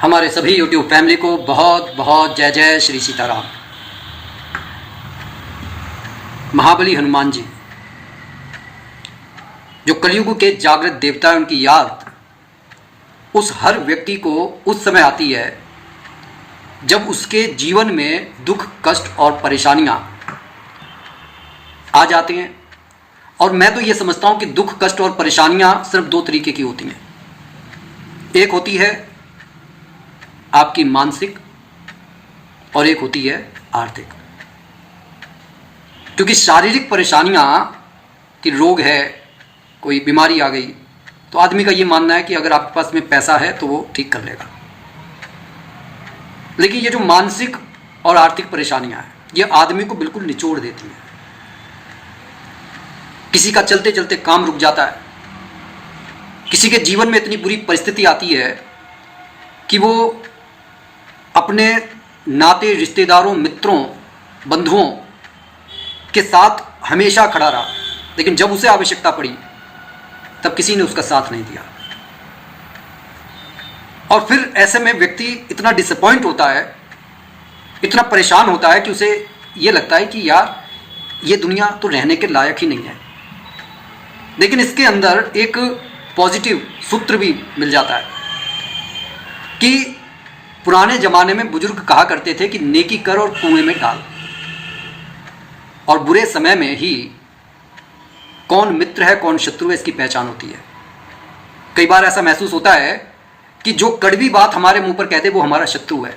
हमारे सभी YouTube family को बहुत बहुत जय जय श्री सीताराम। महाबली हनुमान जी जो कलयुग के जागृत देवता हैं, उनकी याद उस हर व्यक्ति को उस समय आती है जब उसके जीवन में दुख, कष्ट और परेशानियां आ जाते हैं। और मैं तो ये समझता हूं कि दुख, कष्ट और परेशानियां सिर्फ दो तरीके की होती हैं। एक होती है आपकी मानसिक और एक होती है आर्थिक। क्योंकि शारीरिक परेशानियां कि रोग है, कोई बीमारी आ गई, तो आदमी का ये मानना है कि अगर आपके पास में पैसा है तो वो ठीक कर लेगा। लेकिन ये जो मानसिक और आर्थिक परेशानियां हैं, ये आदमी को बिल्कुल निचोड़ देती हैं। किसी का चलते चलते काम रुक जाता है, किसी के जीवन में इतनी बुरी परिस्थिति आती है कि वो अपने नाते, रिश्तेदारों, मित्रों, बंधुओं के साथ हमेशा खड़ा रहा, लेकिन जब उसे आवश्यकता पड़ी तब किसी ने उसका साथ नहीं दिया। और फिर ऐसे में व्यक्ति इतना डिसअपॉइंट होता है, इतना परेशान होता है कि उसे ये लगता है कि यार ये दुनिया तो रहने के लायक ही नहीं है। लेकिन इसके अंदर एक पॉजिटिव सूत्र भी मिल जाता है कि पुराने जमाने में बुजुर्ग कहा करते थे कि नेकी कर और कुएं में डाल। और बुरे समय में ही कौन मित्र है, कौन शत्रु है, इसकी पहचान होती है। कई बार ऐसा महसूस होता है कि जो कड़वी बात हमारे मुंह पर कहते वो हमारा शत्रु है,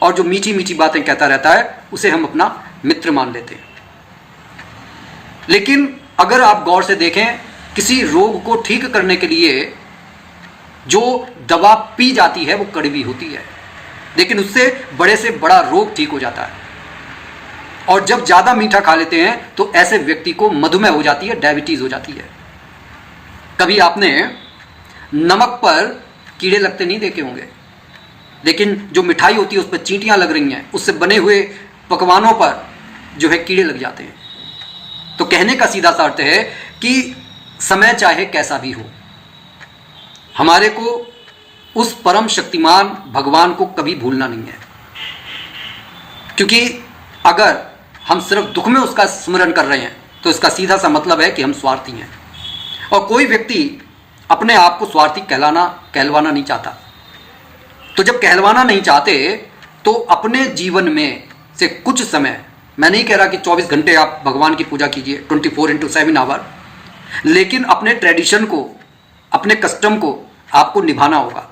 और जो मीठी मीठी बातें कहता रहता है उसे हम अपना मित्र मान लेते हैं। लेकिन अगर आप गौर से देखें, किसी रोग को ठीक करने के लिए जो दवा पी जाती है वो कड़वी होती है, लेकिन उससे बड़े से बड़ा रोग ठीक हो जाता है। और जब ज़्यादा मीठा खा लेते हैं तो ऐसे व्यक्ति को मधुमेह हो जाती है, डायबिटीज़ हो जाती है। कभी आपने नमक पर कीड़े लगते नहीं देखे होंगे, लेकिन जो मिठाई होती है उस पर चींटियाँ लग रही हैं, उससे बने हुए पकवानों पर जो है कीड़े लग जाते हैं। तो कहने का सीधा सा अर्थ है कि समय चाहे कैसा भी हो, हमारे को उस परम शक्तिमान भगवान को कभी भूलना नहीं है। क्योंकि अगर हम सिर्फ दुख में उसका स्मरण कर रहे हैं तो इसका सीधा सा मतलब है कि हम स्वार्थी हैं। और कोई व्यक्ति अपने आप को स्वार्थी कहलवाना नहीं चाहता। तो जब कहलवाना नहीं चाहते तो अपने जीवन में से कुछ समय, मैं नहीं कह रहा कि 24 घंटे आप भगवान की पूजा कीजिए 24/7 आवर, लेकिन अपने ट्रेडिशन को, अपने कस्टम को आपको निभाना होगा।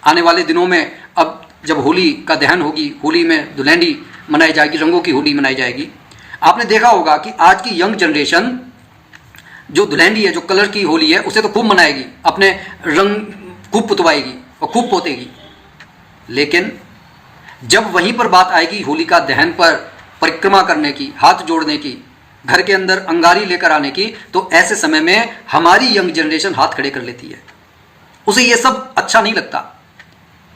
आने वाले दिनों में अब जब होली का दहन होगी, होली में धुलैंडी मनाई जाएगी, रंगों की होली मनाई जाएगी। आपने देखा होगा कि आज की यंग जनरेशन जो धुलैंडी है, जो कलर की होली है, उसे तो खूब मनाएगी, अपने रंग खूब पुतवाएगी और खूब पोतेगी। लेकिन जब वहीं पर बात आएगी होलिका दहन पर परिक्रमा करने की, हाथ जोड़ने की, घर के अंदर अंगारी लेकर आने की, तो ऐसे समय में हमारी यंग जनरेशन हाथ खड़े कर लेती है। उसे ये सब अच्छा नहीं लगता।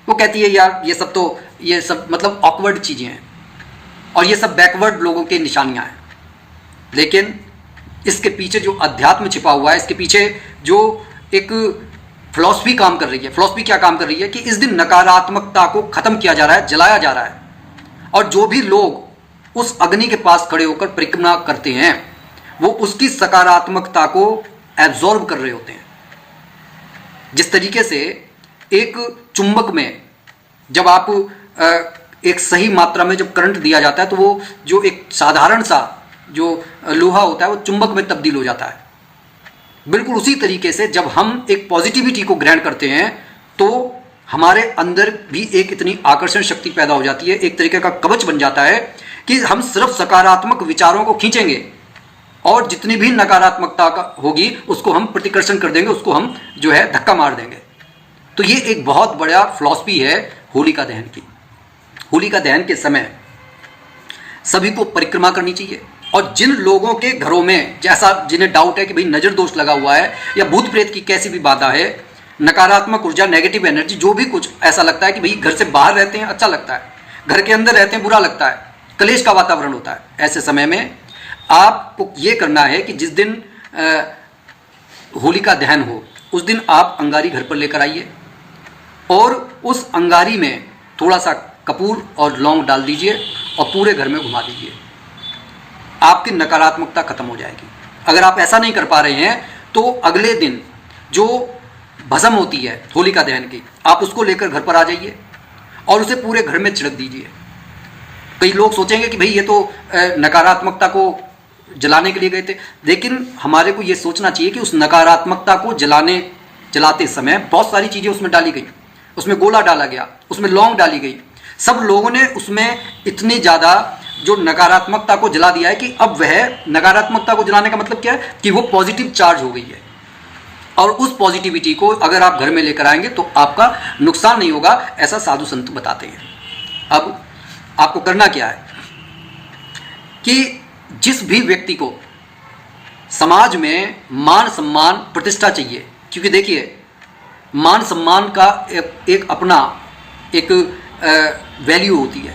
वो कहती है यार ये सब मतलब ऑकवर्ड चीज़ें हैं और ये सब बैकवर्ड लोगों के निशानियां हैं। लेकिन इसके पीछे जो अध्यात्म छिपा हुआ है, इसके पीछे जो एक फिलॉसफी काम कर रही है। फिलॉसफी क्या काम कर रही है कि इस दिन नकारात्मकता को खत्म किया जा रहा है, जलाया जा रहा है। और जो भी लोग उस अग्नि के पास खड़े होकर परिक्रमा करते हैं वो उसकी सकारात्मकता को एब्जॉर्ब कर रहे होते हैं। जिस तरीके से एक चुंबक में जब आप एक सही मात्रा में जब करंट दिया जाता है तो वो जो एक साधारण सा जो लोहा होता है वो चुंबक में तब्दील हो जाता है। बिल्कुल उसी तरीके से जब हम एक पॉजिटिविटी को ग्रहण करते हैं तो हमारे अंदर भी एक इतनी आकर्षण शक्ति पैदा हो जाती है, एक तरीके का कवच बन जाता है कि हम सिर्फ सकारात्मक विचारों को खींचेंगे और जितनी भी नकारात्मकता का होगी उसको हम प्रतिकर्षण कर देंगे, उसको हम जो है धक्का मार देंगे। तो ये एक बहुत बड़ा फिलॉसफी है होलिका दहन की। होलिका दहन के समय सभी को परिक्रमा करनी चाहिए। और जिन लोगों के घरों में जैसा जिन्हें डाउट है कि भाई नजर दोष लगा हुआ है या भूत प्रेत की कैसी भी बाधा है, नकारात्मक ऊर्जा, नेगेटिव एनर्जी, जो भी कुछ ऐसा लगता है कि भाई घर से बाहर रहते हैं अच्छा लगता है, घर के अंदर रहते हैं बुरा लगता है, कलेश का वातावरण होता है, ऐसे समय में आपको ये करना है कि जिस दिन होलिका दहन हो उस दिन आप अंगारी घर पर लेकर आइए और उस अंगारी में थोड़ा सा कपूर और लौंग डाल दीजिए और पूरे घर में घुमा दीजिए। आपकी नकारात्मकता खत्म हो जाएगी। अगर आप ऐसा नहीं कर पा रहे हैं तो अगले दिन जो भस्म होती है होलिका दहन की, आप उसको लेकर घर पर आ जाइए और उसे पूरे घर में छिड़क दीजिए। कई लोग सोचेंगे कि भाई ये तो नकारात्मकता को जलाने के लिए गए थे, लेकिन हमारे को ये सोचना चाहिए कि उस नकारात्मकता को जलाते समय बहुत सारी चीज़ें उसमें डाली गई। उसमें गोला डाला गया, उसमें लौंग डाली गई। सब लोगों ने उसमें इतनी ज़्यादा जो नकारात्मकता को जला दिया है कि अब वह नकारात्मकता को जलाने का मतलब क्या है कि वो पॉजिटिव चार्ज हो गई है। और उस पॉजिटिविटी को अगर आप घर में लेकर आएंगे तो आपका नुकसान नहीं होगा, ऐसा साधु संत बताते हैं। अब आपको करना क्या है कि जिस भी व्यक्ति को समाज में मान सम्मान प्रतिष्ठा चाहिए, क्योंकि देखिए मान सम्मान का एक अपना एक वैल्यू होती है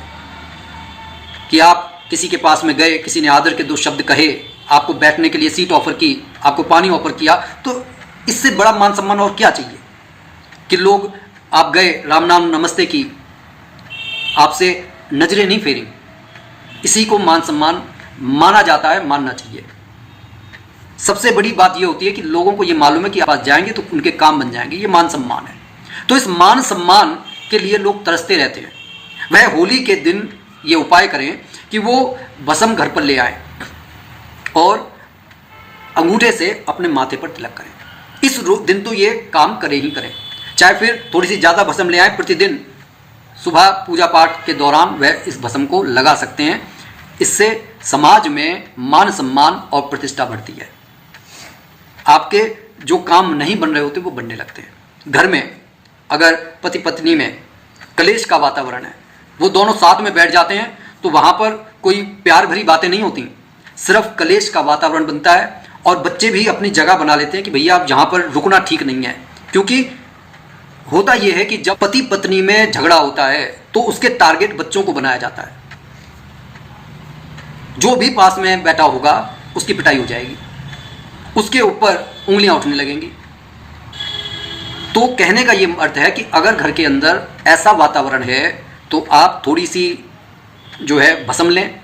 कि आप किसी के पास में गए, किसी ने आदर के दो शब्द कहे, आपको बैठने के लिए सीट ऑफर की, आपको पानी ऑफर किया, तो इससे बड़ा मान सम्मान और क्या चाहिए कि लोग आप गए, राम नाम नमस्ते की, आपसे नजरें नहीं फेरी। इसी को मान सम्मान माना जाता है, मानना चाहिए। सबसे बड़ी बात यह होती है कि लोगों को यह मालूम है कि आप जाएंगे तो उनके काम बन जाएंगे, ये मान सम्मान है। तो इस मान सम्मान के लिए लोग तरसते रहते हैं। वह होली के दिन ये उपाय करें कि वो भस्म घर पर ले आए और अंगूठे से अपने माथे पर तिलक करें। इस दिन तो ये काम करें ही करें, चाहे फिर थोड़ी सी ज़्यादा भस्म ले आए। प्रतिदिन सुबह पूजा पाठ के दौरान वह इस भस्म को लगा सकते हैं। इससे समाज में मान सम्मान और प्रतिष्ठा बढ़ती है। आपके जो काम नहीं बन रहे होते वो बनने लगते हैं। घर में अगर पति पत्नी में कलेश का वातावरण है, वो दोनों साथ में बैठ जाते हैं तो वहाँ पर कोई प्यार भरी बातें नहीं होती, सिर्फ कलेश का वातावरण बनता है। और बच्चे भी अपनी जगह बना लेते हैं कि भैया आप यहाँ पर रुकना ठीक नहीं है। क्योंकि होता यह है कि जब पति पत्नी में झगड़ा होता है तो उसके टारगेट बच्चों को बनाया जाता है। जो भी पास में बैठा होगा उसकी पिटाई हो जाएगी, उसके ऊपर उंगलियां उठने लगेंगी। तो कहने का ये अर्थ है कि अगर घर के अंदर ऐसा वातावरण है तो आप थोड़ी सी जो है भस्म लें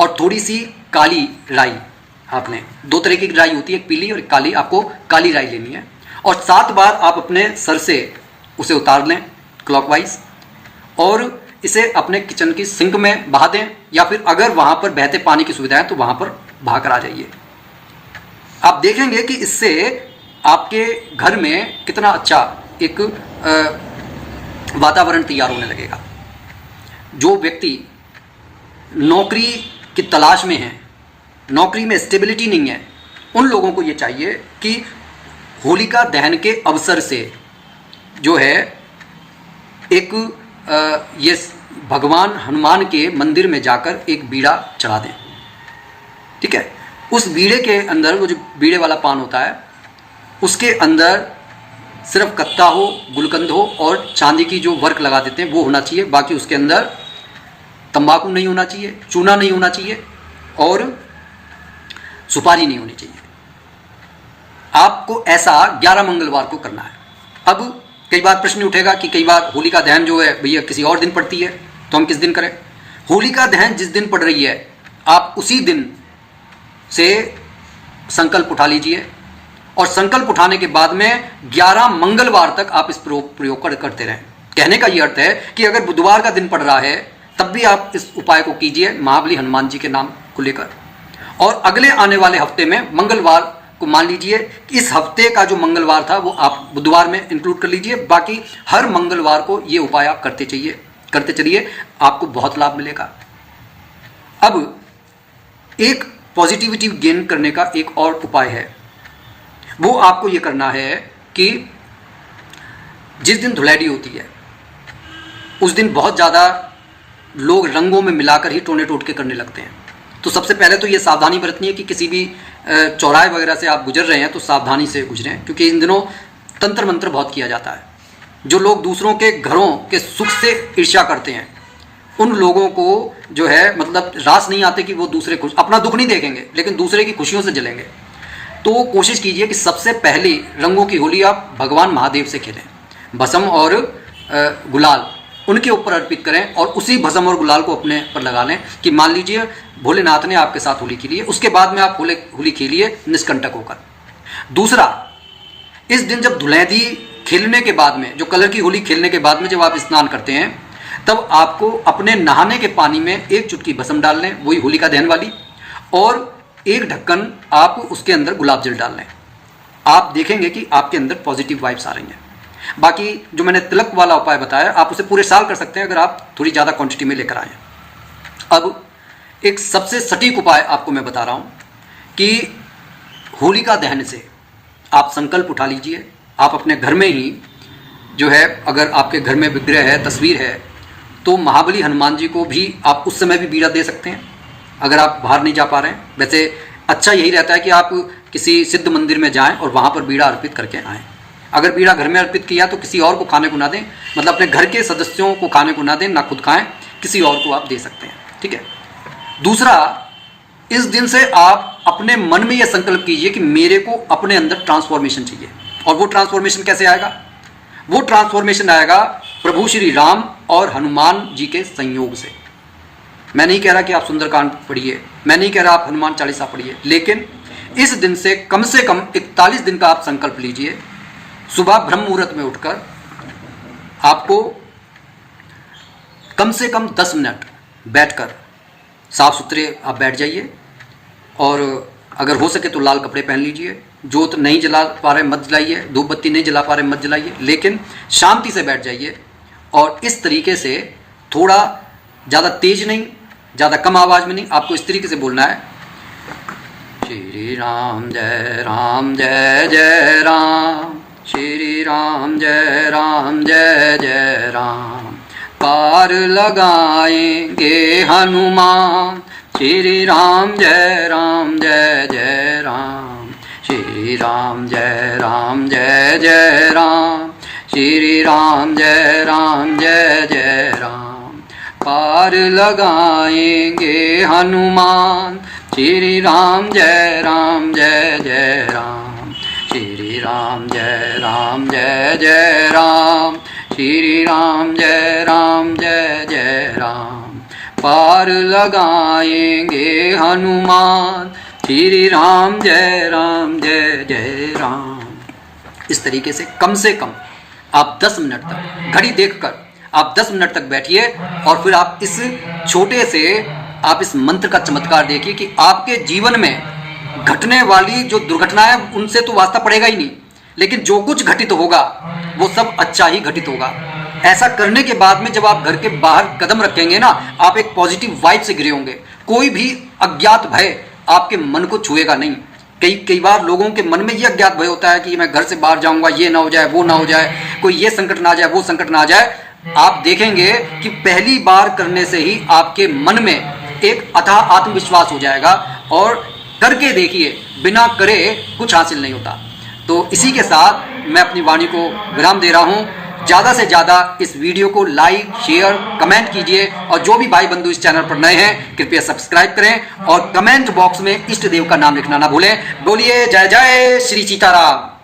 और थोड़ी सी काली राई, आपने दो तरह की राई होती है, एक पीली और एक काली, आपको काली राई लेनी है और 7 बार आप अपने सर से उसे उतार लें क्लॉकवाइज और इसे अपने किचन की सिंक में बहा दें, या फिर अगर वहाँ पर बहते पानी की सुविधा है तो वहाँ पर बहा कर आ जाइए। आप देखेंगे कि इससे आपके घर में कितना अच्छा एक वातावरण तैयार होने लगेगा। जो व्यक्ति नौकरी की तलाश में है, नौकरी में स्टेबिलिटी नहीं है, उन लोगों को ये चाहिए कि होलिका दहन के अवसर से जो है एक ये भगवान हनुमान के मंदिर में जाकर एक बीड़ा चढ़ा दें। ठीक है, उस बीड़े के अंदर वो जो बीड़े वाला पान होता है उसके अंदर सिर्फ कत्ता हो, गुलकंद हो और चांदी की जो वर्क लगा देते हैं वो होना चाहिए। बाकी उसके अंदर तंबाकू नहीं होना चाहिए, चूना नहीं होना चाहिए और सुपारी नहीं होनी चाहिए। आपको ऐसा 11 मंगलवार को करना है। अब कई बार प्रश्न उठेगा कि कई बार होलिका दहन जो है भैया किसी और दिन पड़ती है तो हम किस दिन करें? होलिका दहन जिस दिन पड़ रही है आप उसी दिन से संकल्प उठा लीजिए और संकल्प उठाने के बाद में 11 मंगलवार तक आप इस प्रयोग करते रहें। कहने का ये अर्थ है कि अगर बुधवार का दिन पड़ रहा है तब भी आप इस उपाय को कीजिए महाबली हनुमान जी के नाम को लेकर। और अगले आने वाले हफ्ते में मंगलवार को मान लीजिए कि इस हफ्ते का जो मंगलवार था वो आप बुधवार में इंक्लूड कर लीजिए। बाकी हर मंगलवार को ये उपाय आप करते चलिए, आपको बहुत लाभ मिलेगा। अब एक पॉजिटिविटी गेन करने का एक और उपाय है, वो आपको ये करना है कि जिस दिन धुलैडी होती है उस दिन बहुत ज़्यादा लोग रंगों में मिलाकर ही टोने टोटके करने लगते हैं। तो सबसे पहले तो ये सावधानी बरतनी है कि किसी भी चौराहे वगैरह से आप गुजर रहे हैं तो सावधानी से गुजरें, क्योंकि इन दिनों तंत्र मंत्र बहुत किया जाता है। जो लोग दूसरों के घरों के सुख से ईर्ष्या करते हैं उन लोगों को जो है मतलब रास नहीं आते कि वो दूसरे खुश, अपना दुख नहीं देखेंगे लेकिन दूसरे की खुशियों से जलेंगे। तो कोशिश कीजिए कि सबसे पहली रंगों की होली आप भगवान महादेव से खेलें। भस्म और गुलाल उनके ऊपर अर्पित करें और उसी भस्म और गुलाल को अपने पर लगा लें कि मान लीजिए भोलेनाथ ने आपके साथ होली खेली है, उसके बाद में आप होली खेलिए निष्कंटक होकर। दूसरा, इस दिन जब धुलैदी खेलने के बाद में, जो कलर की होली खेलने के बाद में जब आप स्नान करते हैं, तब आपको अपने नहाने के पानी में एक चुटकी भस्म डाल लें, वही होलिका दहन वाली, और एक ढक्कन आप उसके अंदर गुलाब जल डाल लें। आप देखेंगे कि आपके अंदर पॉजिटिव वाइब्स आ रही हैं। बाकी जो मैंने तिलक वाला उपाय बताया, आप उसे पूरे साल कर सकते हैं अगर आप थोड़ी ज़्यादा क्वांटिटी में लेकर आए। अब एक सबसे सटीक उपाय आपको मैं बता रहा हूँ कि होलिका दहन से आप संकल्प उठा लीजिए। आप अपने घर में ही जो है, अगर आपके घर में विग्रह है, तस्वीर है, तो महाबली हनुमान जी को भी आप उस समय भी बीड़ा दे सकते हैं अगर आप बाहर नहीं जा पा रहे हैं। वैसे अच्छा यही रहता है कि आप किसी सिद्ध मंदिर में जाएं और वहाँ पर बीड़ा अर्पित करके आएँ। अगर बीड़ा घर में अर्पित किया तो किसी और को खाने को ना दें, मतलब अपने घर के सदस्यों को खाने को ना दें, ना खुद खाएं, किसी और को आप दे सकते हैं, ठीक है। दूसरा, इस दिन से आप अपने मन में यह संकल्प कीजिए कि मेरे को अपने अंदर ट्रांसफॉर्मेशन चाहिए। और वो ट्रांसफॉर्मेशन कैसे आएगा? वो ट्रांसफॉर्मेशन आएगा प्रभु श्री राम और हनुमान जी के संयोग से। मैं नहीं कह रहा कि आप सुंदरकांड पढ़िए, मैं नहीं कह रहा आप हनुमान चालीसा पढ़िए, लेकिन इस दिन से कम 41 दिन का आप संकल्प लीजिए। सुबह ब्रह्म मुहूर्त में उठकर आपको कम से कम 10 मिनट बैठकर, साफ सुथरे आप बैठ जाइए, और अगर हो सके तो लाल कपड़े पहन लीजिए। जोत नहीं जला पा रहे मत जलाइए, धूप बत्ती नहीं जला पा रहे मत जलाइए, लेकिन शांति से बैठ जाइए। और इस तरीके से थोड़ा ज़्यादा तेज नहीं, ज़्यादा कम आवाज़ में नहीं, आपको इस तरीके से बोलना है, श्री राम जय जय राम, श्री राम जय जय राम, पार लगाएंगे हनुमान, श्री राम जय जय राम, श्री राम जय जय राम, श्री राम जय जय राम, पार लगाएंगे हनुमान, श्री राम जय जय राम, श्री राम जय जय राम, श्री राम जय जय राम, पार लगाएंगे हनुमान, श्री राम जय जय राम। इस तरीके से कम आप 10 मिनट तक, घड़ी देखकर आप 10 मिनट तक बैठिए, और फिर आप इस छोटे से आप इस मंत्र का चमत्कार देखिए कि आपके जीवन में घटने वाली जो दुर्घटनाएं, उनसे तो वास्ता पड़ेगा ही नहीं, लेकिन जो कुछ घटित होगा वो सब अच्छा ही घटित होगा। ऐसा करने के बाद में जब आप घर के बाहर कदम रखेंगे ना, आप एक पॉजिटिव वाइब से घिरे होंगे। कोई भी अज्ञात भय आपके मन को छुएगा नहीं। कई बार लोगों के मन में ये अज्ञात भय होता है कि मैं घर से बाहर जाऊंगा, ये ना हो जाए, वो ना हो जाए, कोई ये संकट ना आ जाए, वो संकट ना आ जाए। आप देखेंगे कि पहली बार करने से ही आपके मन में एक अथाह आत्मविश्वास हो जाएगा, और करके देखिए, बिना करे कुछ हासिल नहीं होता। तो इसी के साथ मैं अपनी वाणी को विराम दे रहा हूँ। ज़्यादा से ज़्यादा इस वीडियो को लाइक, शेयर, कमेंट कीजिए, और जो भी भाई बंधु इस चैनल पर नए हैं कृपया सब्सक्राइब करें, और कमेंट बॉक्स में इष्ट देव का नाम लिखना ना भूलें। बोलिए जय जय श्री सीताराम।